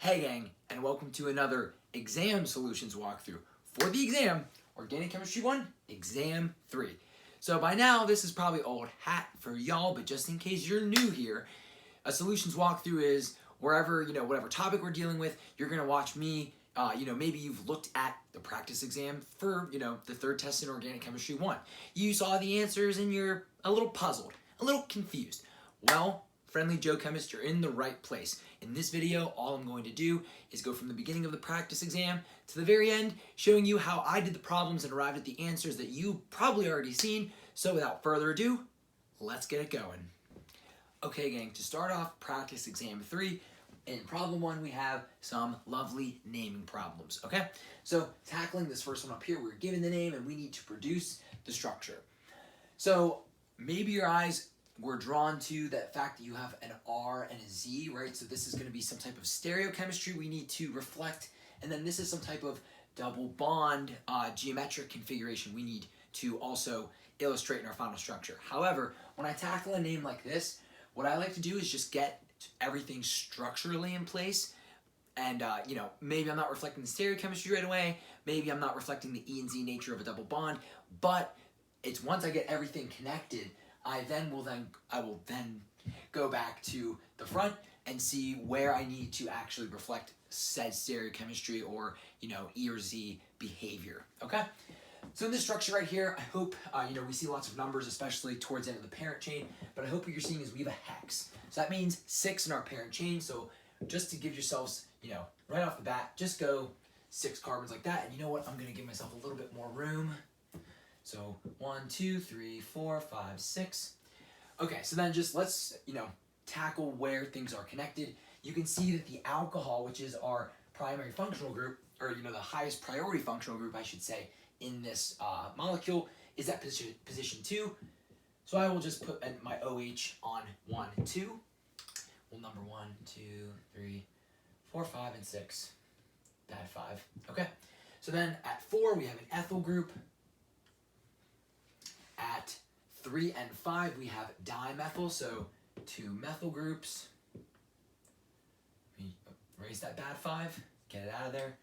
Hey gang, and welcome to another exam solutions walkthrough for the exam, Organic Chemistry 1, Exam 3. So by now, this is probably old hat for y'all, but just in case you're new here, a solutions walkthrough is wherever, whatever topic we're dealing with, you're gonna watch me, maybe you've looked at the practice exam for, the third test in Organic Chemistry 1. You saw the answers and you're a little puzzled, a little confused. Well, friendly Joe Chemist, you're in the right place. In this video, all I'm going to do is go from the beginning of the practice exam to the very end, showing you how I did the problems and arrived at the answers that you've probably already seen. So without further ado, let's get it going. Okay gang, to start off practice exam 3, in problem 1 we have some lovely naming problems, okay? So tackling this first one up here, we're given the name and we need to produce the structure. So maybe your eyes were drawn to that fact that you have an R and a Z, right? So this is going to be some type of stereochemistry we need to reflect, and then this is some type of double bond geometric configuration we need to also illustrate in our final structure. However, when I tackle a name like this, what I like to do is just get everything structurally in place, and maybe I'm not reflecting the stereochemistry right away, maybe I'm not reflecting the E and Z nature of a double bond, but it's once I get everything connected, I will then go back to the front and see where I need to actually reflect said stereochemistry or E or Z behavior. Okay, so in this structure right here, I hope we see lots of numbers, especially towards the end of the parent chain. But I hope what you're seeing is we have a hex, so that means 6 in our parent chain. So just to give yourselves right off the bat, just go 6 carbons like that. And you know what? I'm gonna give myself a little bit more room. So 1, 2, 3, 4, 5, 6. Okay, so then just let's, tackle where things are connected. You can see that the alcohol, which is our primary functional group, or the highest priority functional group, I should say, in this molecule, is at position 2. So I will just put my OH on 1, 2. We'll number 1, 2, 3, 4, 5, and 6. Bad 5. Okay, so then at 4, we have an ethyl group. At 3 and 5, we have dimethyl, so 2 methyl groups. Erase that bad 5, get it out of there.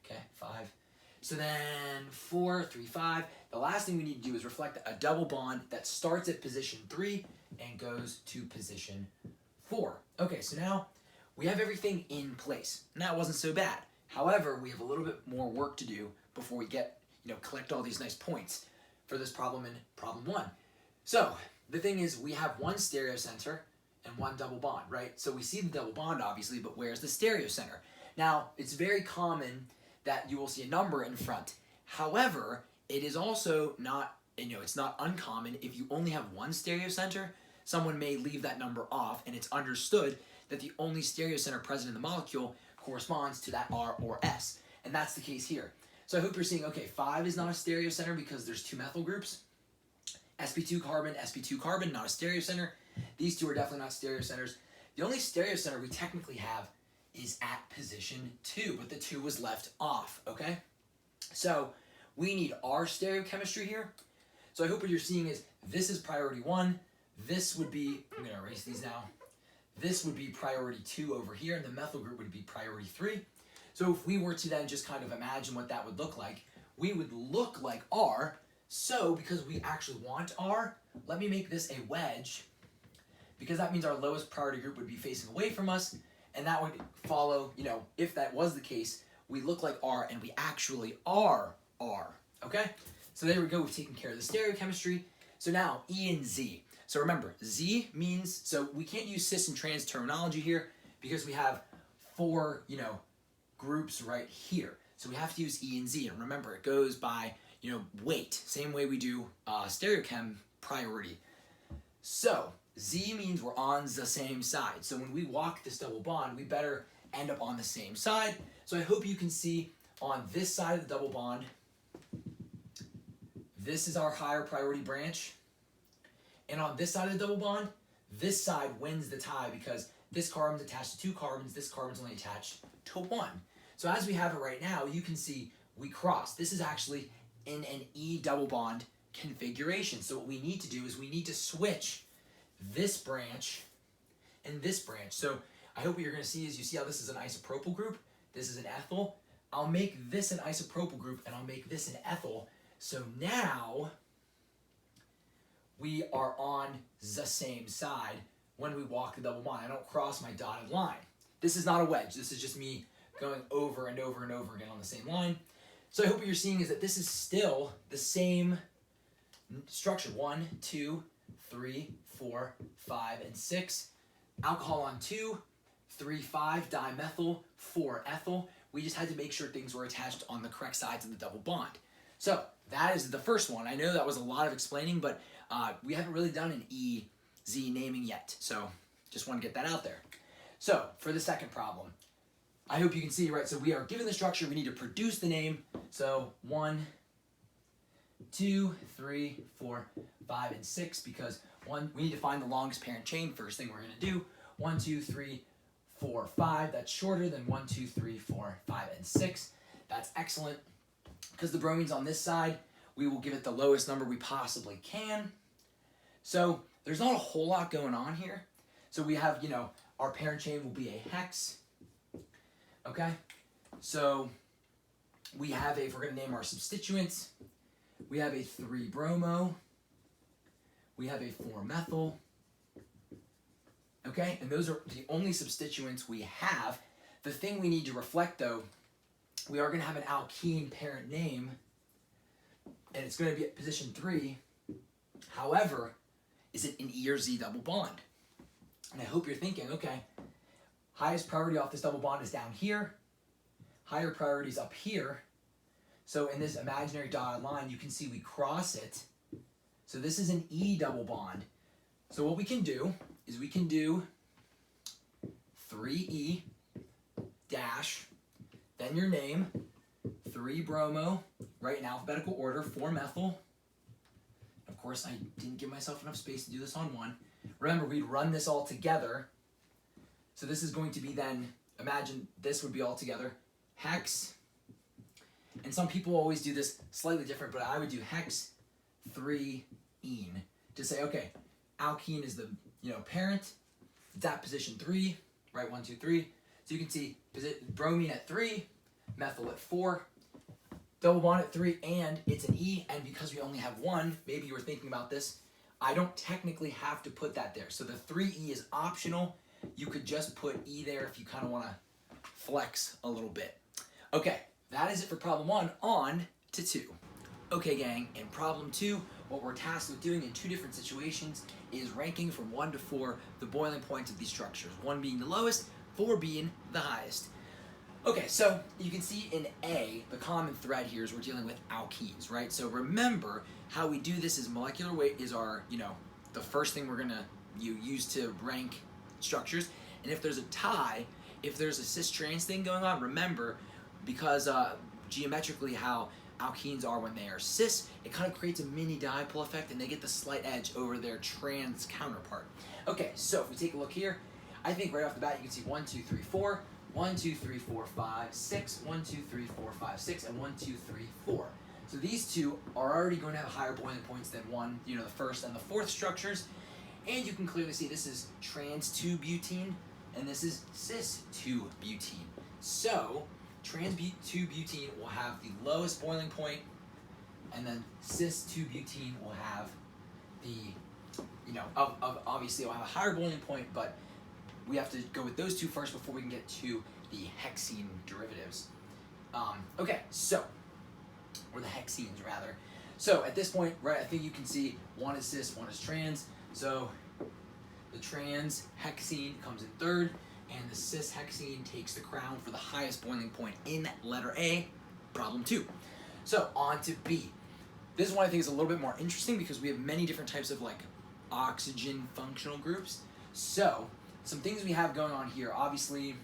Okay, 5. So then 4, 3, 5. The last thing we need to do is reflect a double bond that starts at position 3 and goes to position 4. Okay, so now we have everything in place. And that wasn't so bad. However, we have a little bit more work to do before we get, collect all these nice points for this problem in problem 1. So the thing is, we have one stereocenter and one double bond, right? So we see the double bond obviously, but where's the stereocenter? Now, it's very common that you will see a number in front. However, it is also not, it's not uncommon if you only have one stereocenter, someone may leave that number off, and it's understood that the only stereocenter present in the molecule corresponds to that R or S. And that's the case here. So I hope you're seeing, okay, 5 is not a stereocenter because there's 2 methyl groups. sp2 carbon, not a stereocenter. These 2 are definitely not stereocenters. The only stereocenter we technically have is at position 2, but the 2 was left off, okay? So we need our stereochemistry here. So I hope what you're seeing is this is priority 1. This would be, I'm gonna erase these now. This would be priority 2 over here, and the methyl group would be priority 3. So if we were to then just kind of imagine what that would look like, we would look like R. So because we actually want R, let me make this a wedge, because that means our lowest priority group would be facing away from us, and that would follow, if that was the case, we look like R and we actually are R, okay? So there we go, we've taken care of the stereochemistry. So now E and Z. So remember, Z means, so we can't use cis and trans terminology here because we have 4, groups right here. So we have to use E and Z, and remember it goes by weight, same way we do stereochem priority. So Z means we're on the same side. So when we walk this double bond, we better end up on the same side. So I hope you can see on this side of the double bond, this is our higher priority branch. And on this side of the double bond, this side wins the tie because this carbon's attached to 2 carbons, this carbon's only attached to 1. So as we have it right now, you can see we cross. This is actually in an E double bond configuration. So what we need to do is we need to switch this branch and this branch. So I hope what you're going to see is, you see how this is an isopropyl group, this is an ethyl. I'll make this an isopropyl group and I'll make this an ethyl. So now we are on the same side when we walk the double bond. I don't cross my dotted line. This is not a wedge. This is just me going over and over and over again on the same line. So I hope what you're seeing is that this is still the same structure. 1, 2, 3, 4, 5, and 6. Alcohol on 2, 3, 5, dimethyl, 4, ethyl. We just had to make sure things were attached on the correct sides of the double bond. So that is the first one. I know that was a lot of explaining, but we haven't really done an EZ naming yet. So just want to get that out there. So for the second problem, I hope you can see, right? So we are given the structure, we need to produce the name. So 1, 2, 3, 4, 5, and 6, because we need to find the longest parent chain. First thing we're going to do, 1, 2, 3, 4, 5. That's shorter than 1, 2, 3, 4, 5, and 6. That's excellent. Because the bromine's on this side, we will give it the lowest number we possibly can. So there's not a whole lot going on here. So we have, you know, our parent chain will be a hex. Okay? So we have if we're going to name our substituents, we have a 3-bromo. We have a 4-methyl. Okay? And those are the only substituents we have. The thing we need to reflect, though, we are going to have an alkene parent name, and it's going to be at position 3. However, is it an E or Z double bond? And I hope you're thinking, okay, highest priority off this double bond is down here. Higher priority is up here. So in this imaginary dotted line, you can see we cross it. So this is an E double bond. So what we can do is we can do 3E dash, then your name, 3-bromo, right in alphabetical order, 4-methyl. Of course, I didn't give myself enough space to do this on one. Remember, we'd run this all together. So this is going to be then, imagine this would be all together, hex, and some people always do this slightly different, but I would do hex 3-ene to say, okay, alkene is the parent, it's at position 3, right, 1, 2, 3. So you can see bromine at 3, methyl at 4, double bond at 3, and it's an E, and because we only have one, maybe you were thinking about this, I don't technically have to put that there. So the 3E is optional. You could just put E there if you kind of want to flex a little bit. Okay, that is it for problem 1. On to 2. Okay, gang, in problem 2, what we're tasked with doing in 2 different situations is ranking from 1 to 4 the boiling points of these structures, 1 being the lowest, 4 being the highest. Okay, so you can see in A, the common thread here is we're dealing with alkenes, right? So remember how we do this is molecular weight is our, the first thing we're gonna use to rank structures. And if there's a tie, if there's a cis-trans thing going on, remember, because geometrically how alkenes are when they are cis, it kind of creates a mini dipole effect and they get the slight edge over their trans counterpart. Okay, so if we take a look here, I think right off the bat you can see 1, 2, 3, 4, 1, 2, 3, 4, 5, 6, 1, 2, 3, 4, 5, 6, and 1, 2, 3, 4. So these two are already going to have higher boiling points than the first and the fourth structures. And you can clearly see this is trans 2-butene and this is cis 2-butene. So trans 2-butene will have the lowest boiling point, and then cis 2-butene will have the, obviously it will have a higher boiling point, but we have to go with those two first before we can get to the hexene derivatives. Okay, so, or the hexenes rather. So at this point, right, I think you can see one is cis, one is trans. So the trans hexene comes in third, and the cis hexene takes the crown for the highest boiling point in letter A, problem 2. So on to B. This one I think is a little bit more interesting because we have many different types of oxygen functional groups. So some things we have going on here, obviously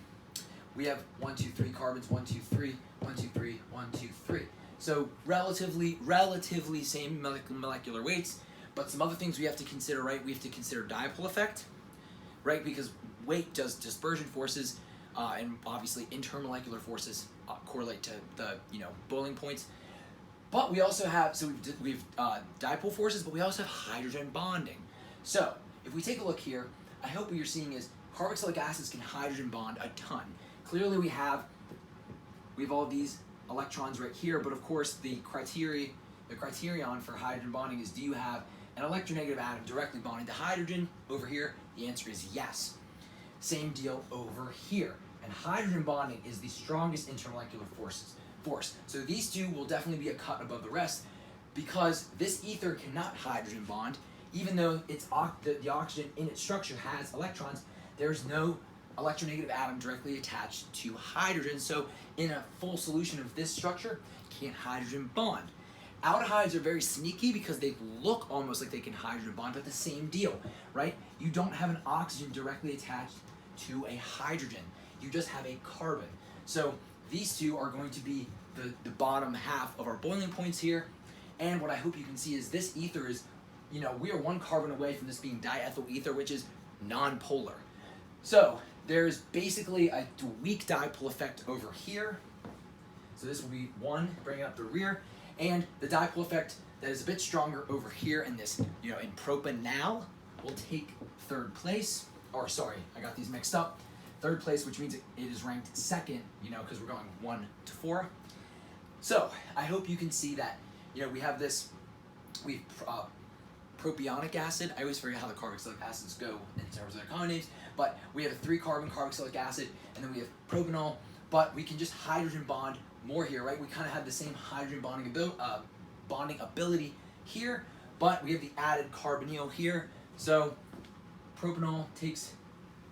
we have 1, 2, 3 carbons, 1, 2, 3, 1, 2, 3, 1, 2, 3. So relatively same molecular weights, but some other things we have to consider, right? We have to consider dipole effect, right? Because weight does dispersion forces, and obviously intermolecular forces correlate to the boiling points. But we also have, so we've dipole forces, but we also have hydrogen bonding. So if we take a look here, I hope what you're seeing is carboxylic acids can hydrogen bond a ton. Clearly we have all these electrons right here, but of course the criterion for hydrogen bonding is, do you have an electronegative atom directly bonding to hydrogen over here? The answer is yes. Same deal over here. And hydrogen bonding is the strongest intermolecular force. So these two will definitely be a cut above the rest, because this ether cannot hydrogen bond, even though the oxygen in its structure has electrons. There's no electronegative atom directly attached to hydrogen, so in a full solution of this structure, can't hydrogen bond. Aldehydes are very sneaky because they look almost like they can hydrogen bond, but the same deal, right? You don't have an oxygen directly attached to a hydrogen. You just have a carbon. So these two are going to be the bottom half of our boiling points here. And what I hope you can see is this ether is, we are one carbon away from this being diethyl ether, which is non-polar. So there's basically a weak dipole effect over here. So this will be one, bringing up the rear. And the dipole effect that is a bit stronger over here in this, in propanal, will take third place. Or sorry, I got these mixed up. Third place, which means it is ranked second, because we're going 1 to 4. So I hope you can see that, we have this, propionic acid. I always forget how the carboxylic acids go in terms of their common names, but we have a 3-carbon carboxylic acid, and then we have propanol, but we can just hydrogen bond more here, right? We kind of have the same hydrogen bonding ability here, but we have the added carbonyl here. So propanol takes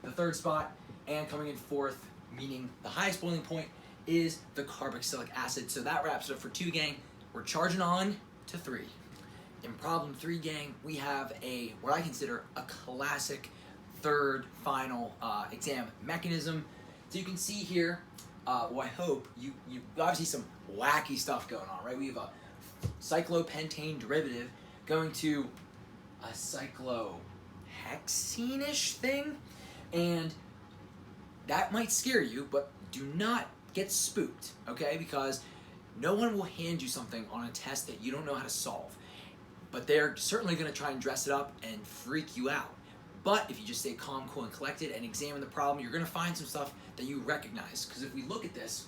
the third spot, and coming in fourth, meaning the highest boiling point, is the carboxylic acid. So that wraps it up for 2, gang. We're charging on to 3. In problem 3, gang, we have what I consider a classic third final exam mechanism. So you can see here, I hope you obviously some wacky stuff going on, right? We have a cyclopentane derivative going to a cyclohexene-ish thing, and that might scare you, but do not get spooked, okay? Because no one will hand you something on a test that you don't know how to solve. But they're certainly going to try and dress it up and freak you out. But if you just stay calm, cool, and collected and examine the problem, you're going to find some stuff that you recognize. Because if we look at this,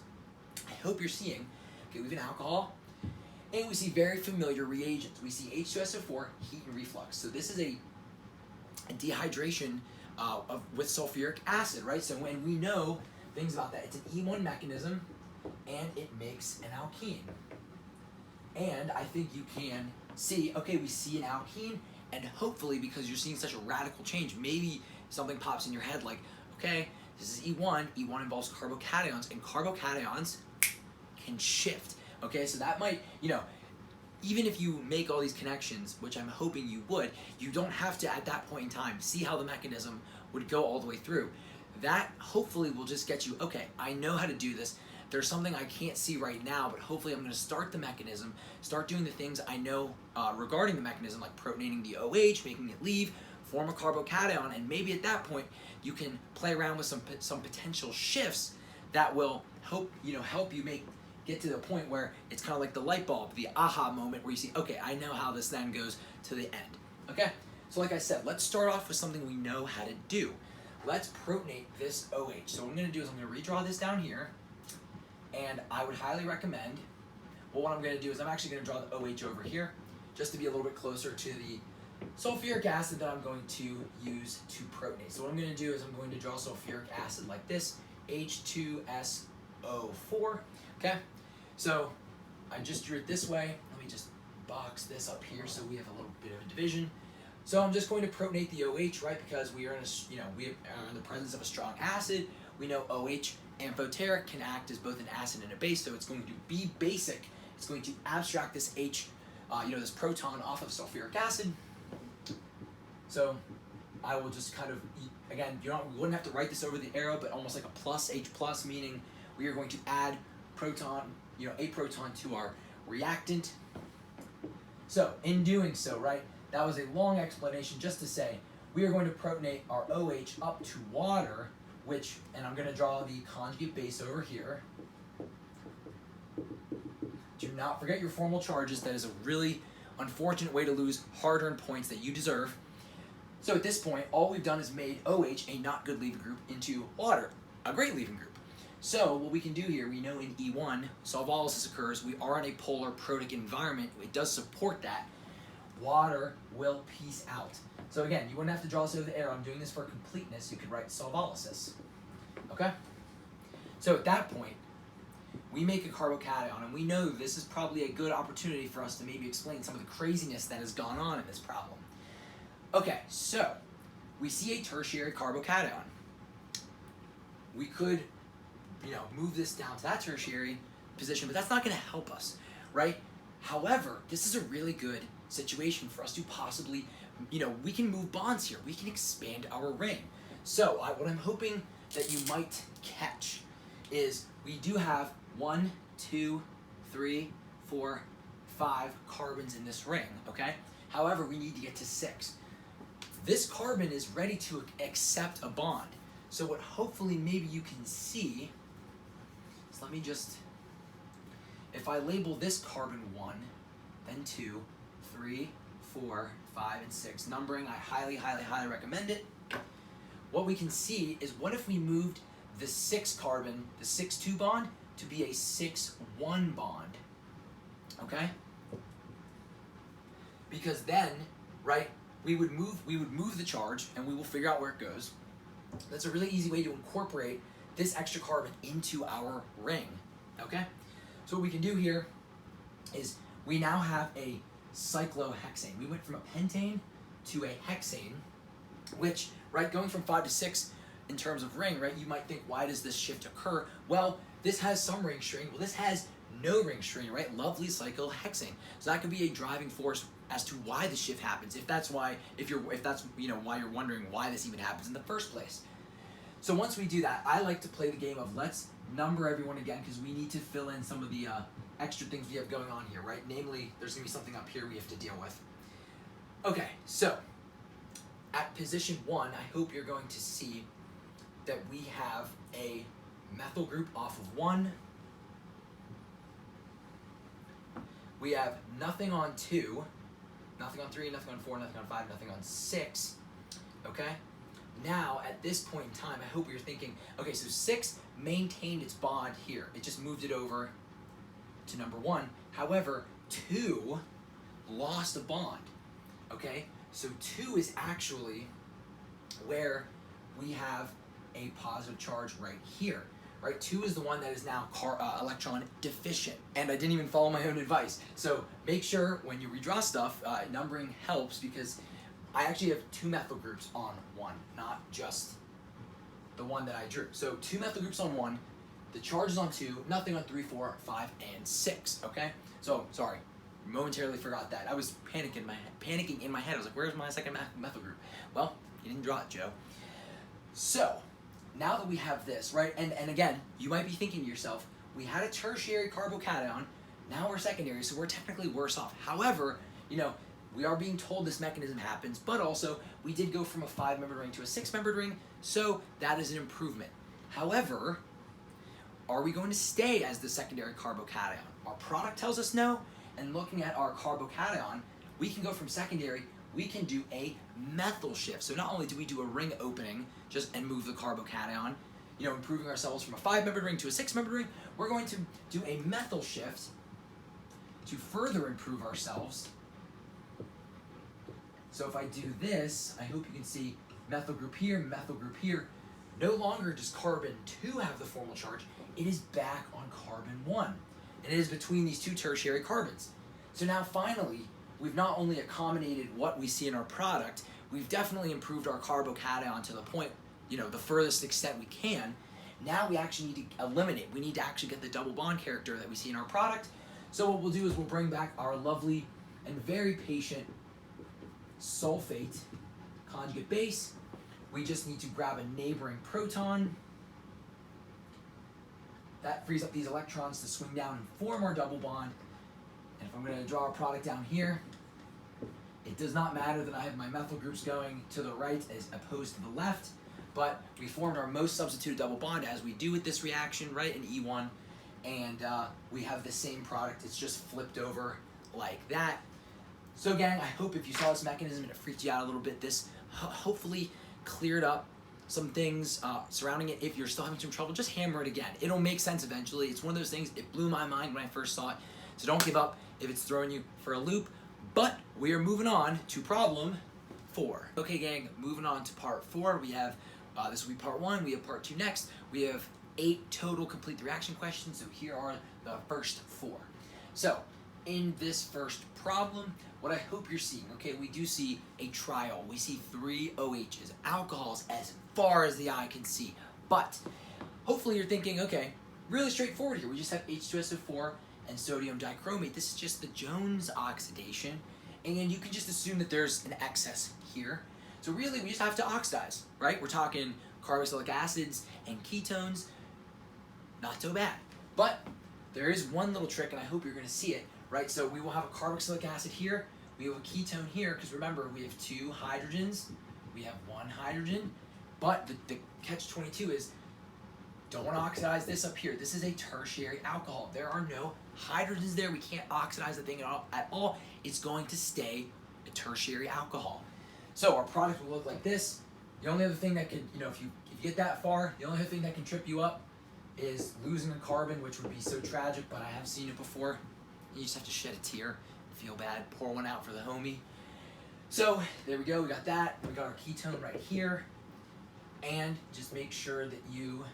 I hope you're seeing, okay, we have an alcohol, and we see very familiar reagents. We see H2SO4, heat and reflux. So this is a dehydration with sulfuric acid, right? So when we know things about that, it's an E1 mechanism, and it makes an alkene. And I think you can see, okay, we see an alkene, and hopefully, because you're seeing such a radical change, maybe something pops in your head like, okay, this is E1, E1 involves carbocations, and carbocations can shift, okay? So that might, even if you make all these connections, which I'm hoping you would, you don't have to, at that point in time, see how the mechanism would go all the way through. That hopefully will just get you, okay, I know how to do this. There's something I can't see right now, but hopefully I'm going to start the mechanism, start doing the things I know regarding the mechanism, like protonating the OH, making it leave, form a carbocation, and maybe at that point you can play around with some potential shifts that will help you get to the point where it's kind of like the light bulb, the aha moment where you see, okay, I know how this then goes to the end. Okay, so like I said, let's start off with something we know how to do. Let's protonate this OH. So what I'm going to do is I'm going to redraw this down here. And I would highly recommend, what I'm going to do is I'm actually going to draw the OH over here, just to be a little bit closer to the sulfuric acid that I'm going to use to protonate. So what I'm going to do is I'm going to draw sulfuric acid like this, H2SO4, okay? So I just drew it this way. Let me just box this up here so we have a little bit of a division. So I'm just going to protonate the OH, right? Because we are in we are in the presence of a strong acid. We know OH amphoteric can act as both an acid and a base, so it's going to be basic. It's going to abstract this H, this proton off of sulfuric acid. So I will just kind of, again, we wouldn't have to write this over the arrow, but almost like a plus, H plus, meaning we are going to add proton, a proton to our reactant. So in doing so, right, that was a long explanation just to say we are going to protonate our OH up to water, and I'm going to draw the conjugate base over here. Do not forget your formal charges. That is a really unfortunate way to lose hard-earned points that you deserve. So at this point, all we've done is made OH, a not good leaving group, into water, a great leaving group. So what we can do here, we know in E1, solvolysis occurs, we are in a polar protic environment, it does support that. Water will peace out. So again, you wouldn't have to draw this over the arrow. I'm doing this for completeness. You could write solvolysis. Okay? So at that point, we make a carbocation, and we know this is probably a good opportunity for us to maybe explain some of the craziness that has gone on in this problem. Okay, so we see a tertiary carbocation. We could, move this down to that tertiary position, but that's not going to help us, right? However, this is a really good situation for us to possibly, we can move bonds here. We can expand our ring. So what I'm hoping that you might catch is we do have 1, 2, 3, 4, 5 carbons in this ring, okay? However, we need to get to 6. This carbon is ready to accept a bond. So what hopefully maybe you can see is, let me just, if I label this carbon 1, then 2, 3, 4, 5, and 6, numbering, I highly, highly, highly recommend it. What we can see is, what if we moved the 6 carbon, the 6-2 bond, to be a 6-1 bond, okay? Because then, right, we would move the charge, and we will figure out where it goes. That's a really easy way to incorporate this extra carbon into our ring, okay? So what we can do here is we now have a cyclohexane. We went from a pentane to a hexane, which, right, going from 5 to 6 in terms of ring, right, you might think, why does this shift occur? Well, this has some ring string. Well, this has no ring string, right? Lovely cyclohexane. So that could be a driving force as to why the shift happens, if that's why you're wondering why this even happens in the first place. So once we do that, I like to play the game of let's number everyone again, because we need to fill in some of the extra things we have going on here, right? Namely, there's going to be something up here we have to deal with. Okay, so at position 1, I hope you're going to see that we have a methyl group off of 1. We have nothing on 2, nothing on 3, nothing on 4, nothing on 5, nothing on 6, okay? Now, at this point in time, I hope you're thinking, okay, so 6 maintained its bond here. It just moved it over to number 1. However, 2 lost a bond, okay? So 2 is actually where we have a positive charge right here, right? 2 is the one that is now electron deficient. And I didn't even follow my own advice. So make sure when you redraw stuff, numbering helps, because I actually have 2 methyl groups on 1, not just the one that I drew. So 2 methyl groups on 1, the charge is on 2, nothing on 3, 4, 5, and 6, okay? So, sorry, momentarily forgot that. I was panicking in my head. I was like, where's my second methyl group? Well, you didn't draw it, Joe. So, now that we have this, right, and again, you might be thinking to yourself, we had a tertiary carbocation, now we're secondary, so we're technically worse off. However, we are being told this mechanism happens, but also we did go from a 5-membered ring to a 6-membered ring, so that is an improvement. However, are we going to stay as the secondary carbocation? Our product tells us no, and looking at our carbocation, we can go from secondary, we can do a methyl shift. So not only do we do a ring opening and move the carbocation, improving ourselves from a 5-membered ring to a 6-membered ring, we're going to do a methyl shift to further improve ourselves. So if I do this, I hope you can see methyl group here, no longer does carbon 2 have the formal charge, it is back on carbon 1. And it is between these 2 tertiary carbons. So now finally, we've not only accommodated what we see in our product, we've definitely improved our carbocation to the point, the furthest extent we can. Now we actually need to eliminate, we need to actually get the double bond character that we see in our product. So what we'll do is we'll bring back our lovely and very patient sulfate conjugate base. We just need to grab a neighboring proton. That frees up these electrons to swing down and form our double bond. And if I'm going to draw a product down here, it does not matter that I have my methyl groups going to the right as opposed to the left, but we formed our most substituted double bond as we do with this reaction, right, in E1, and we have the same product. It's just flipped over like that. So again, I hope if you saw this mechanism and it freaked you out a little bit, this hopefully cleared up some things surrounding it. If you're still having some trouble, just hammer it again. It'll make sense eventually. It's one of those things, it blew my mind when I first saw it. So don't give up if it's throwing you for a loop. But we are moving on to problem 4. Okay, gang, moving on to part 4. We have, this will be part 1. We have part 2 next. We have 8 total complete the reaction questions. So here are the first 4. So in this first problem, what I hope you're seeing, okay, we do see a triol. We see 3 OHs, alcohols as far as the eye can see. But hopefully you're thinking, okay, really straightforward here. We just have H2SO4 and sodium dichromate. This is just the Jones oxidation. And you can just assume that there's an excess here. So really, we just have to oxidize, right? We're talking carboxylic acids and ketones. Not so bad. But there is one little trick, and I hope you're going to see it, right? So we will have a carboxylic acid here. We have a ketone here, because remember, we have 2 hydrogens. We have 1 hydrogen. But the catch-22 is, don't oxidize this up here. This is a tertiary alcohol. There are no hydrogens there. We can't oxidize the thing at all. It's going to stay a tertiary alcohol. So our product will look like this. The only other thing that could, if you get that far, the only other thing that can trip you up is losing a carbon, which would be so tragic, but I have seen it before. You just have to shed a tear, feel bad, pour one out for the homie. So there we go, we got that. We got our ketone right here. And just make sure that you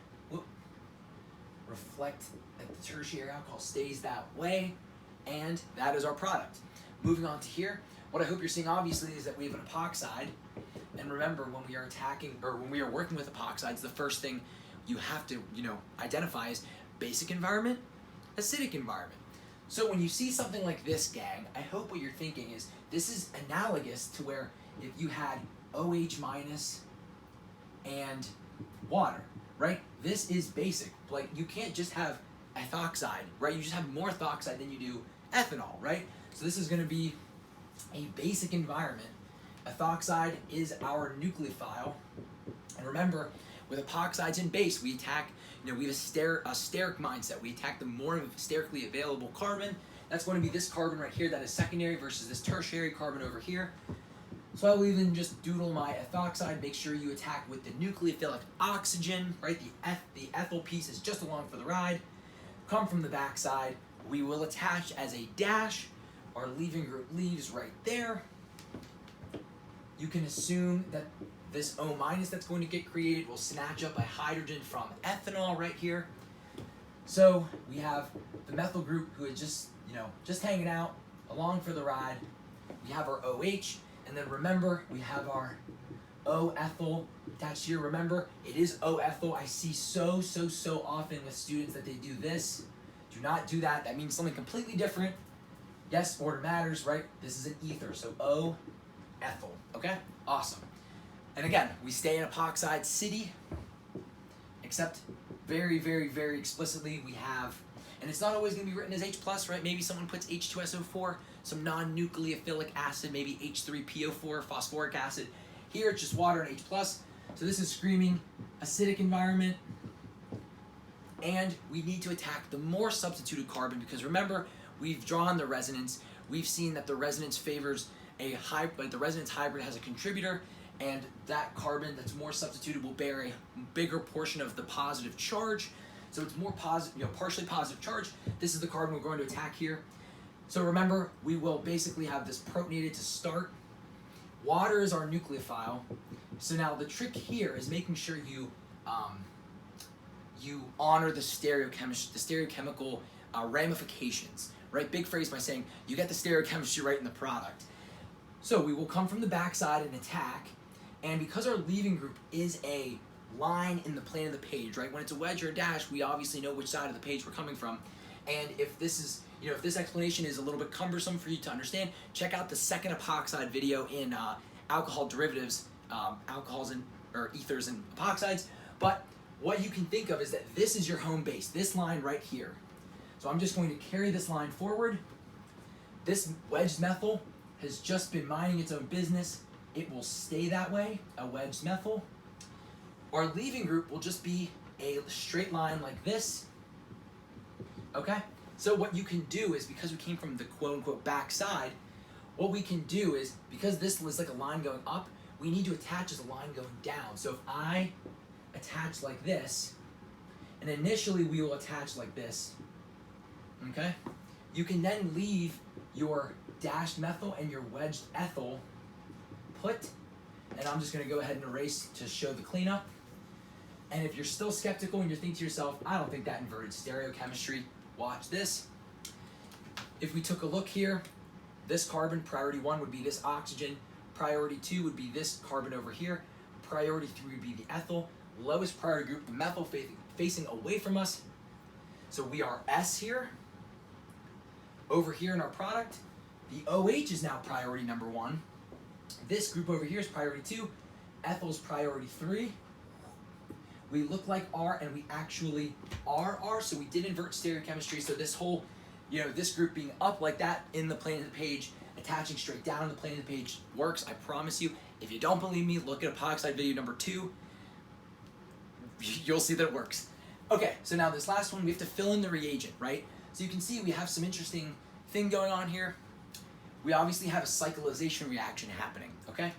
reflect that the tertiary alcohol stays that way. And that is our product. Moving on to here, what I hope you're seeing obviously is that we have an epoxide. And remember, when we are attacking, or when we are working with epoxides, the first thing you have to, identify is basic environment, acidic environment. So when you see something like this, gang, I hope what you're thinking is this is analogous to where if you had OH minus and water, right? This is basic. Like, you can't just have ethoxide, right? You just have more ethoxide than you do ethanol, right? So this is going to be a basic environment. Ethoxide is our nucleophile. And remember, with epoxides and base, we attack, we have a steric mindset. We attack the more sterically available carbon. That's going to be this carbon right here that is secondary versus this tertiary carbon over here. So I will even just doodle my ethoxide. Make sure you attack with the nucleophilic oxygen, right? The ethyl piece is just along for the ride. Come from the backside. We will attach as a dash. Our leaving group leaves right there. You can assume that this O- that's going to get created will snatch up a hydrogen from ethanol right here. So we have the methyl group who is just hanging out along for the ride. We have our OH, and then remember, we have our O-ethyl attached here. Remember, it is O-ethyl. I see so often with students that they do this. Do not do that. That means something completely different. Yes, order matters, right? This is an ether, so O-ethyl, okay? Awesome. And again, we stay in epoxide city, except very explicitly we have, and it's not always going to be written as H+, right? Maybe someone puts H2SO4, some non-nucleophilic acid, maybe H3PO4, phosphoric acid. Here it's just water and H+. So this is screaming acidic environment. And we need to attack the more substituted carbon because remember, we've drawn the resonance. We've seen that the resonance favors a hybrid, the resonance hybrid has a contributor, and that carbon that's more substituted will bear a bigger portion of the positive charge. So it's more positive, partially positive charge. This is the carbon we're going to attack here. So remember, we will basically have this protonated to start. Water is our nucleophile. So now the trick here is making sure you honor the stereochemical ramifications, right? Big phrase by saying you get the stereochemistry right in the product. So we will come from the backside and attack, and because our leaving group is a line in the plane of the page, right? When it's a wedge or a dash, we obviously know which side of the page we're coming from. And if this is, if this explanation is a little bit cumbersome for you to understand, check out the second epoxide video in alcohol derivatives, alcohols or ethers and epoxides. But what you can think of is that this is your home base, this line right here. So I'm just going to carry this line forward. This wedged methyl has just been minding its own business. It will stay that way, a wedged methyl. Our leaving group will just be a straight line like this. Okay? So what you can do is, because we came from the quote-unquote backside, what we can do is, because this was like a line going up, we need to attach as a line going down. So if I attach like this, and initially we will attach like this, okay? You can then leave your dashed methyl and your wedged ethyl put, and I'm just gonna go ahead and erase to show the cleanup. And if you're still skeptical and you're thinking to yourself, I don't think that inverted stereochemistry, watch this. If we took a look here, this carbon, priority 1 would be this oxygen, priority 2 would be this carbon over here, priority 3 would be the ethyl, lowest priority group, the methyl facing away from us. So we are S here. Over here in our product, the OH is now priority number 1. This group over here is priority 2. Ethyl's priority 3. We look like R and we actually are R, so we did invert stereochemistry. So this whole, this group being up like that in the plane of the page, attaching straight down in the plane of the page works, I promise you. If you don't believe me, look at epoxide video number 2. You'll see that it works. Okay, so now this last one, we have to fill in the reagent, right? So you can see we have some interesting thing going on here. We obviously have a cyclization reaction happening, okay?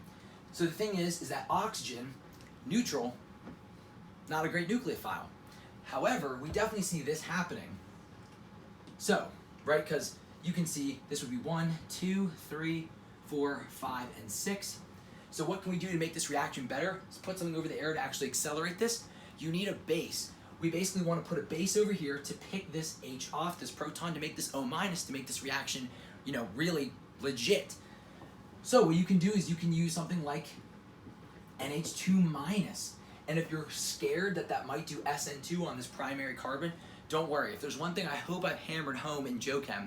So the thing is that oxygen, neutral, not a great nucleophile. However, we definitely see this happening. So, right, because you can see this would be 1, 2, 3, 4, 5, and 6. So what can we do to make this reaction better? Let's put something over the air to actually accelerate this. You need a base. We basically want to put a base over here to pick this H off, this proton, to make this O minus, to make this reaction, really legit. So what you can do is you can use something like NH2 minus. And if you're scared that that might do SN2 on this primary carbon, don't worry. If there's one thing I hope I've hammered home in jOeCHEM,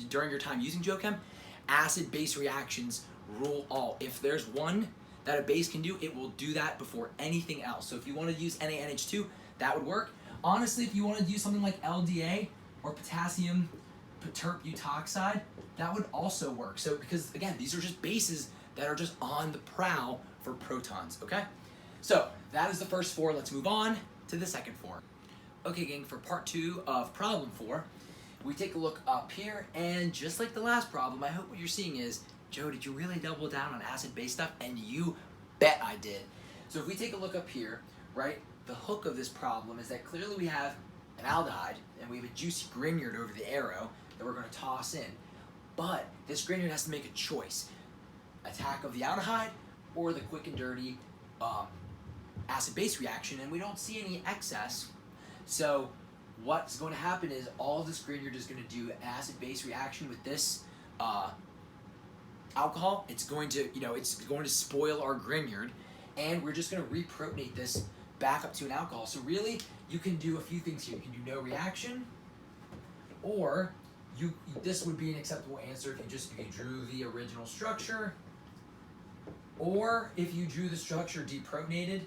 during your time using jOeCHEM, acid-base reactions rule all. If there's one that a base can do, it will do that before anything else. So if you want to use NaNH2, that would work. Honestly, if you want to use something like LDA or potassium terbutoxide, that would also work. So because again, these are just bases that are just on the prowl for protons, okay? So that is the first 4. Let's move on to the second 4. Okay, gang, for part 2 of problem 4, we take a look up here, and just like the last problem, I hope what you're seeing is, Joe, did you really double down on acid-base stuff? And you bet I did. So if we take a look up here, right, the hook of this problem is that clearly we have an aldehyde, and we have a juicy Grignard over the arrow that we're going to toss in. But this Grignard has to make a choice. Attack of the aldehyde or the quick and dirty acid-base reaction, and we don't see any excess. So what's going to happen is all of this Grignard is going to do an acid-base reaction with this alcohol. It's going to, it's going to spoil our Grignard, and we're just going to reprotonate this back up to an alcohol. So really, you can do a few things here. You can do no reaction, or this would be an acceptable answer if you drew the original structure, or if you drew the structure deprotonated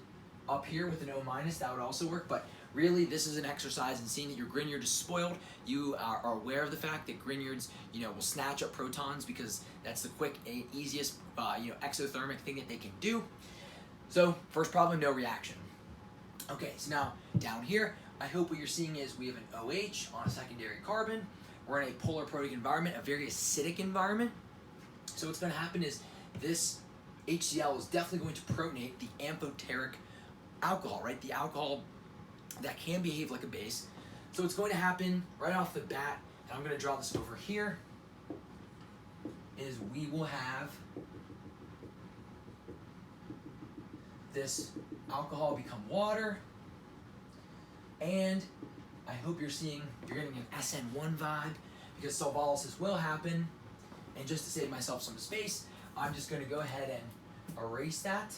up here with an O minus, that would also work. But really, this is an exercise in seeing that your Grignard is spoiled. You are aware of the fact that Grignards, will snatch up protons because that's the quick and easiest, exothermic thing that they can do. So first problem, no reaction. Okay, so now down here, I hope what you're seeing is we have an OH on a secondary carbon. We're in a polar protic environment, a very acidic environment. So what's going to happen is this HCl is definitely going to protonate the amphoteric alcohol, right? The alcohol that can behave like a base. So what's going to happen right off the bat, and I'm going to draw this over here, is we will have this alcohol become water, and I hope you're getting an SN1 vibe, because solvolysis will happen. And just to save myself some space, I'm just going to go ahead and erase that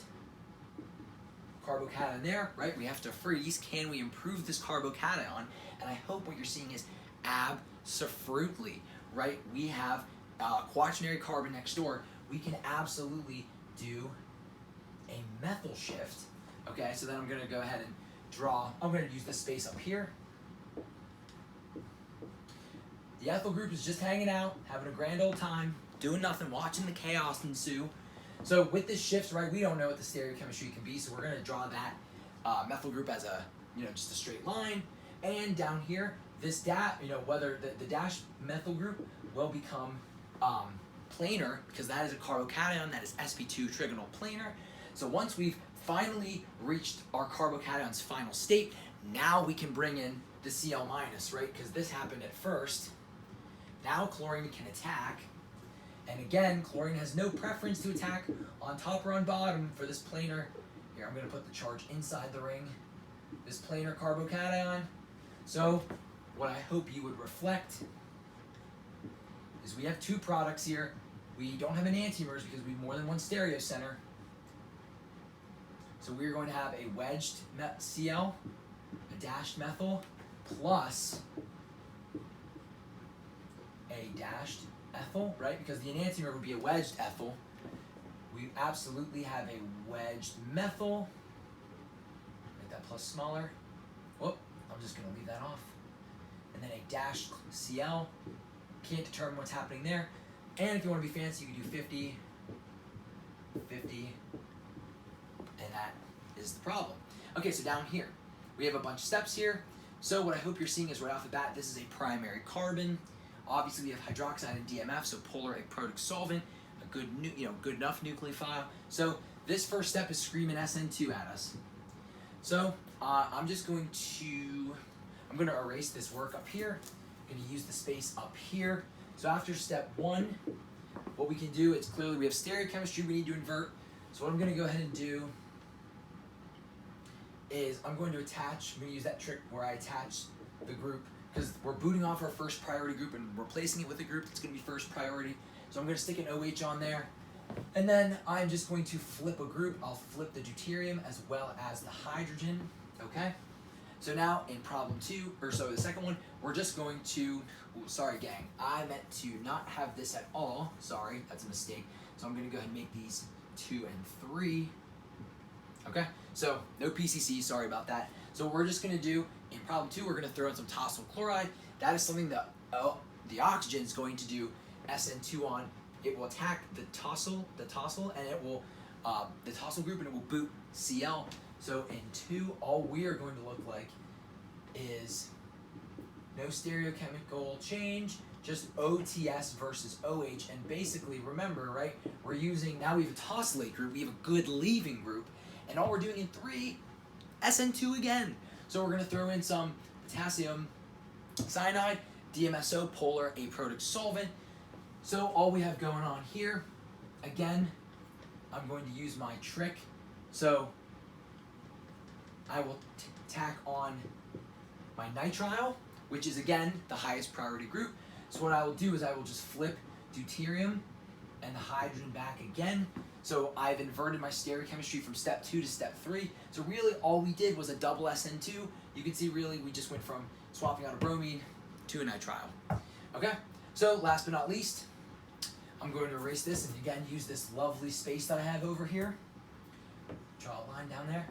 carbocation there, right? We have to freeze. Can we improve this carbocation? And I hope what you're seeing is absolutely, right? We have quaternary carbon next door. We can absolutely do a methyl shift. Okay, so then I'm going to go ahead and I'm going to use this space up here. The ethyl group is just hanging out, having a grand old time, doing nothing, watching the chaos ensue. So with this shift, right, we don't know what the stereochemistry can be, so we're going to draw that methyl group as a, just a straight line. And down here, this whether the dash methyl group will become planar, because that is a carbocation, that is sp2 trigonal planar. So once we've finally reached our carbocation's final state, now we can bring in the Cl-, right? Because this happened at first. Now chlorine can attack. And again, chlorine has no preference to attack on top or on bottom for this planar. Here, I'm going to put the charge inside the ring. This planar carbocation. So what I hope you would reflect is we have two products here. We don't have enantiomers because we have more than one stereocenter. So we're going to have a wedged Cl, a dashed methyl, plus a dashed ethyl, right? Because the enantiomer would be a wedged ethyl. We absolutely have a wedged methyl. Make that plus smaller. Whoop, I'm just going to leave that off. And then a dashed Cl. Can't determine what's happening there. And if you want to be fancy, you can do 50, 50, and that is the problem. Okay, so down here, we have a bunch of steps here. So what I hope you're seeing is right off the bat, this is a primary carbon. Obviously, we have hydroxide and DMF, so polar aprotic solvent, a good, good enough nucleophile. So this first step is screaming SN2 at us. So I'm going to erase this work up here. I'm going to use the space up here. So after step 1, what we can do is clearly we have stereochemistry we need to invert. So what I'm going to go ahead and do is I'm going to use that trick where I attach the group, because we're booting off our first priority group and replacing it with a group that's going to be first priority. So I'm going to stick an OH on there. And then I'm just going to flip a group. I'll flip the deuterium as well as the hydrogen, okay? So now in problem 2, the second one, we're just going to, sorry gang, I meant to not have this at all. Sorry, that's a mistake. So I'm going to go ahead and make these 2 and 3. Okay, so no PCC, sorry about that. So what we're just going to do, in problem 2, we're going to throw in some tosyl chloride. That is something that the oxygen is going to do SN2 on. It will attack the tosyl, and it will, the tosyl group, and it will boot Cl. So in 2, all we are going to look like is no stereochemical change, just OTS versus OH. And basically, remember, right, we're using, now we have a tosylate group, we have a good leaving group, and all we're doing in 3, SN2 again. So we're going to throw in some potassium cyanide, DMSO, polar aprotic solvent. So all we have going on here, again, I'm going to use my trick. So I will tack on my nitrile, which is again the highest priority group. So what I will do is I will just flip deuterium and the hydrogen back again. So I've inverted my stereochemistry from step 2 to step 3. So really all we did was a double SN2. You can see really we just went from swapping out a bromine to a nitrile. Okay, so last but not least, I'm going to erase this and again use this lovely space that I have over here. Draw a line down there.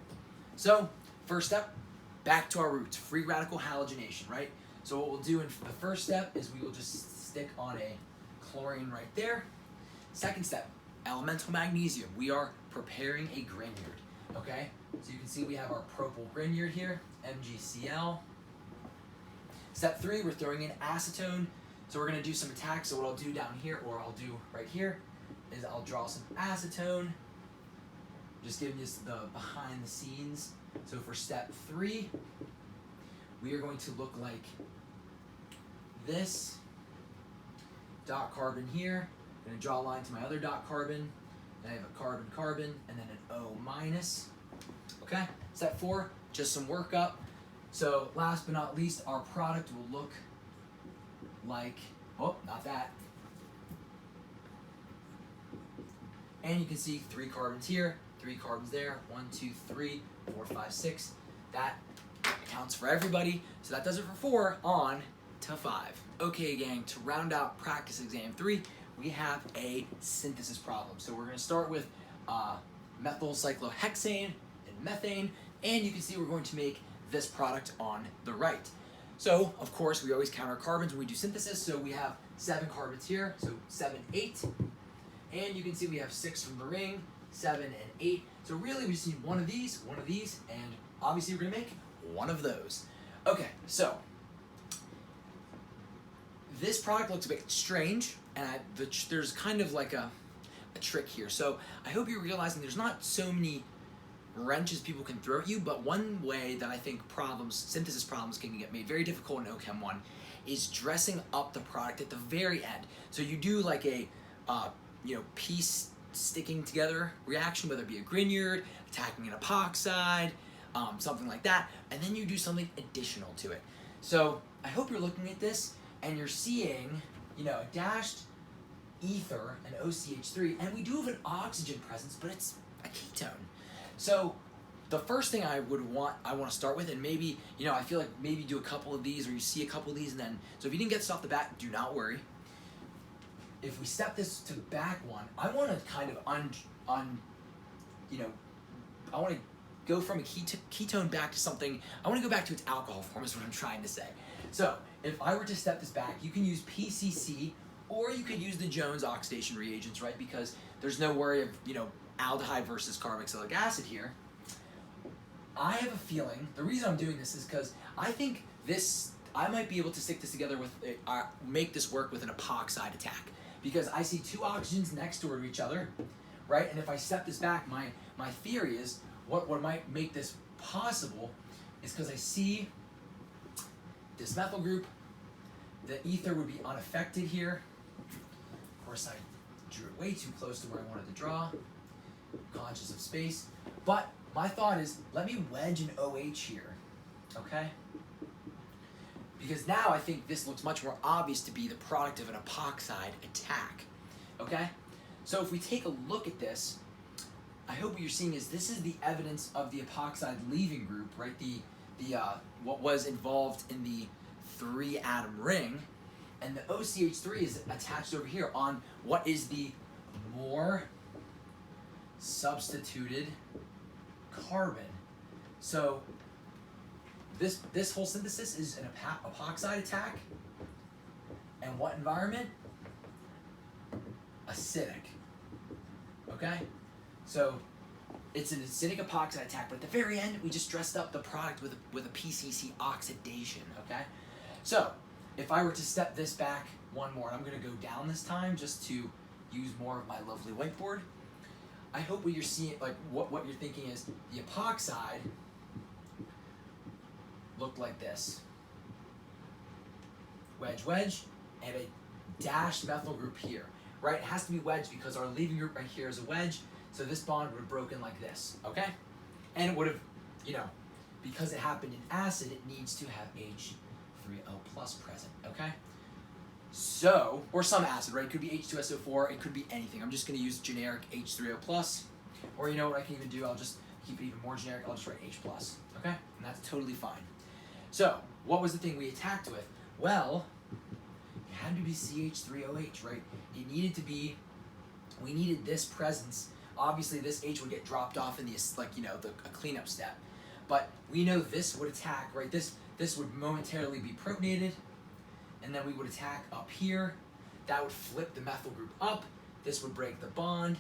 So first step, back to our roots, free radical halogenation, right? So what we'll do in the first step is we will just stick on a chlorine right there. Second step, elemental magnesium. We are preparing a Grignard, okay? So you can see we have our propyl Grignard here, MgCl. Step 3, we're throwing in acetone. So we're gonna do some attacks. So what I'll do down here, or I'll do right here, is I'll draw some acetone, just giving you the behind the scenes. So for step 3, we are going to look like this. Dot carbon here. I'm going to draw a line to my other dot carbon. Then I have a carbon-carbon, and then an O minus. Okay, step 4, just some workup. So last but not least, our product will look like, oh, not that. And you can see 3 carbons here, 3 carbons there, 1, 2, 3, 4, 5, 6. That accounts for everybody. So that does it for 4. On to 5. Okay, gang, to round out practice exam 3, we have a synthesis problem. So we're going to start with methyl cyclohexane and methane, and you can see we're going to make this product on the right. So, of course, we always count our carbons when we do synthesis, so we have 7 carbons here, so 7, 8. And you can see we have 6 from the ring, 7 and 8. So really we just need one of these, and obviously we're going to make one of those. Okay, so this product looks a bit strange, and there's kind of like a trick here. So I hope you're realizing there's not so many wrenches people can throw at you, but one way that I think synthesis problems can get made very difficult in OCHEM 1 is dressing up the product at the very end. So you do like a piece sticking together reaction, whether it be a Grignard, attacking an epoxide, something like that, and then you do something additional to it. So I hope you're looking at this and you're seeing, a dashed ether and OCH3, and we do have an oxygen presence, but it's a ketone. So the first thing I want to start with, and maybe, I feel like maybe do a couple of these, or you see a couple of these, and then, so if you didn't get this off the bat, do not worry. If we step this to back one, I want to kind of I want to go from a ketone back to something, I want to go back to its alcohol form is what I'm trying to say. So if I were to step this back, you can use PCC, or you could use the Jones oxidation reagents, right? Because there's no worry of, aldehyde versus carboxylic acid here. I have a feeling, the reason I'm doing this is because I think I might be able to stick this together with, make this work with an epoxide attack. Because I see two oxygens next to each other, right? And if I step this back, my theory is, what might make this possible is because I see this methyl group, the ether would be unaffected here. Of course, I drew it way too close to where I wanted to draw, conscious of space. But my thought is, let me wedge an OH here, okay? Because now I think this looks much more obvious to be the product of an epoxide attack, okay? So if we take a look at this, I hope what you're seeing is this is the evidence of the epoxide leaving group, right? What was involved in the 3-atom ring, and the OCH3 is attached over here on what is the more substituted carbon. So this whole synthesis is an epoxide attack, and what environment? Acidic. Okay? So it's an acidic epoxide attack, but at the very end, we just dressed up the product with a PCC oxidation, okay? So if I were to step this back one more, and I'm gonna go down this time just to use more of my lovely whiteboard, I hope what you're seeing, like what you're thinking is the epoxide looked like this. Wedge, wedge, and a dashed methyl group here, right? It has to be wedged because our leaving group right here is a wedge, so this bond would have broken like this, okay? And it would have, because it happened in acid, it needs to have H3O+ present, okay? So, or some acid, right? It could be H2SO4, it could be anything. I'm just gonna use generic H3O+, or you know what I can even do, I'll just keep it even more generic, I'll just write H+, okay? And that's totally fine. So, what was the thing we attacked with? Well, it had to be CH3OH, right? It needed to be, we needed this presence. Obviously, this H would get dropped off in the, a cleanup step. But we know this would attack, right? This would momentarily be protonated, and then we would attack up here. That would flip the methyl group up. This would break the bond,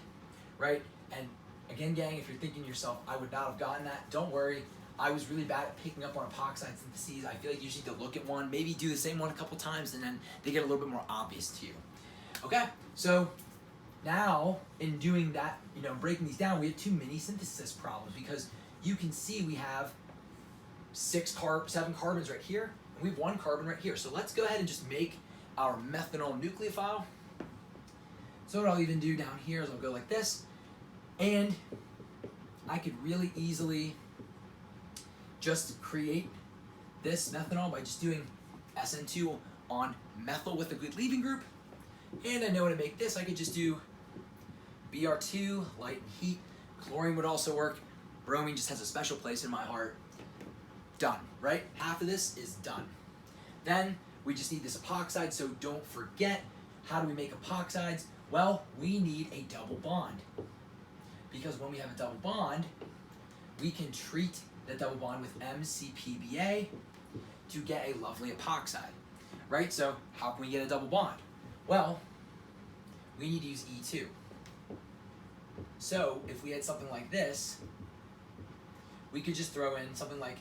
right? And again, gang, if you're thinking to yourself, I would not have gotten that, don't worry. I was really bad at picking up on epoxide syntheses. I feel like you just need to look at one, maybe do the same one a couple times, and then they get a little bit more obvious to you. Okay, so now in doing that, breaking these down, we have two mini synthesis problems because you can see we have 7 carbons right here, and we have 1 carbon right here. So let's go ahead and just make our methanol nucleophile. So what I'll even do down here is I'll go like this, and I could really easily just create this methanol by just doing SN2 on methyl with a good leaving group. And I know how to make this. I could just do Br2, light and heat. Chlorine would also work. Bromine just has a special place in my heart. Done, right? Half of this is done. Then we just need this epoxide, so don't forget, how do we make epoxides? Well, we need a double bond. Because when we have a double bond, we can treat the double bond with MCPBA to get a lovely epoxide, right? So how can we get a double bond? Well, we need to use E2. So if we had something like this, we could just throw in something like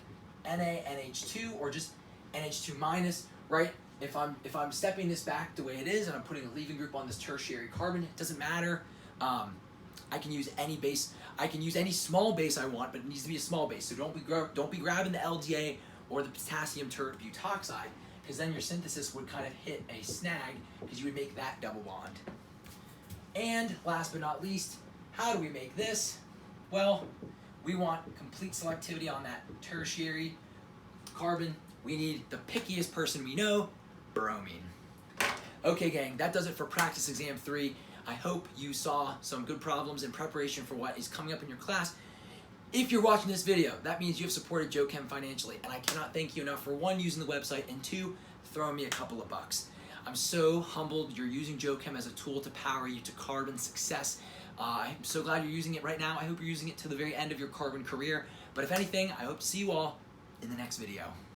NaNH2 or just NH2-, right? if I'm stepping this back the way it is and I'm putting a leaving group on this tertiary carbon, it doesn't matter. I can use any base. I can use any small base I want, but it needs to be a small base. So don't be grabbing the LDA or the potassium tert-butoxide, because then your synthesis would kind of hit a snag because you would make that double bond. And last but not least, how do we make this? Well, we want complete selectivity on that tertiary carbon. We need the pickiest person we know, bromine. Okay, gang, that does it for practice exam 3. I hope you saw some good problems in preparation for what is coming up in your class. If you're watching this video, that means you have supported jOeCHEM financially, and I cannot thank you enough for 1, using the website, and 2, throwing me a couple of bucks. I'm so humbled you're using jOeCHEM as a tool to power you to carbon success. I'm so glad you're using it right now. I hope you're using it to the very end of your carbon career. But if anything, I hope to see you all in the next video.